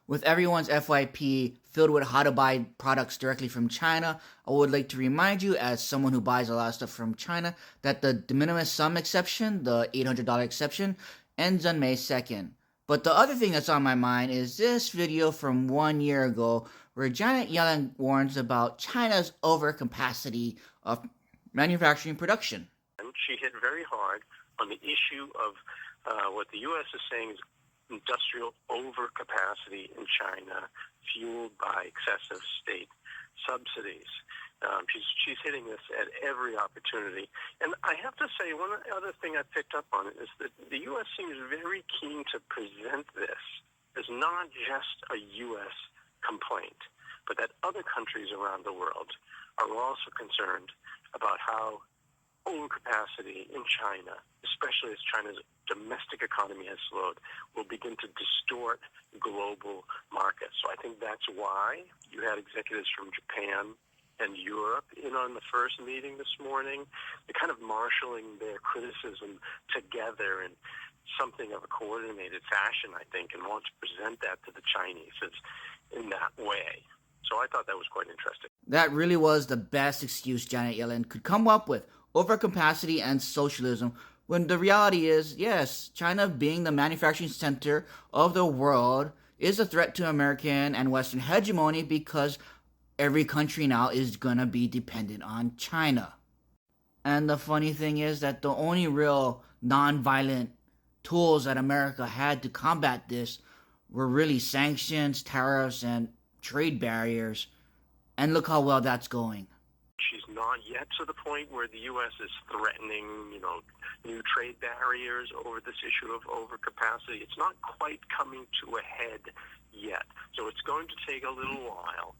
With everyone's FYP filled with how to buy products directly from China, I would like to remind you, as someone who buys a lot of stuff from China, that the de minimis sum exception, the $800 exception, ends on May 2nd. But the other thing that's on my mind is this video from 1 year ago where Janet Yellen warns about China's overcapacity of manufacturing production. She hit very hard on the issue of what the U.S. is saying is industrial overcapacity in China, fueled by excessive state subsidies. She's hitting this at every opportunity. And I have to say, one other thing I picked up on is that the U.S. seems very keen to present this as not just a U.S. complaint, but that other countries around the world are also concerned about how overcapacity in China, especially as China's domestic economy has slowed, will begin to distort global markets. So I think that's why you had executives from Japan and Europe in on the first meeting this morning. They're kind of marshaling their criticism together in something of a coordinated fashion, I think, and want to present that to the Chinese in that way. So I thought that was quite interesting. That really was the best excuse Janet Yellen could come up with: overcapacity and socialism, when the reality is, yes, China being the manufacturing center of the world is a threat to American and Western hegemony because every country now is gonna be dependent on China. And the funny thing is that the only real non-violent tools that America had to combat this were really sanctions, tariffs, and trade barriers. And look how well that's going. She's not yet to the point where the U.S. is threatening, new trade barriers over this issue of overcapacity. It's not quite coming to a head yet. So it's going to take a little while.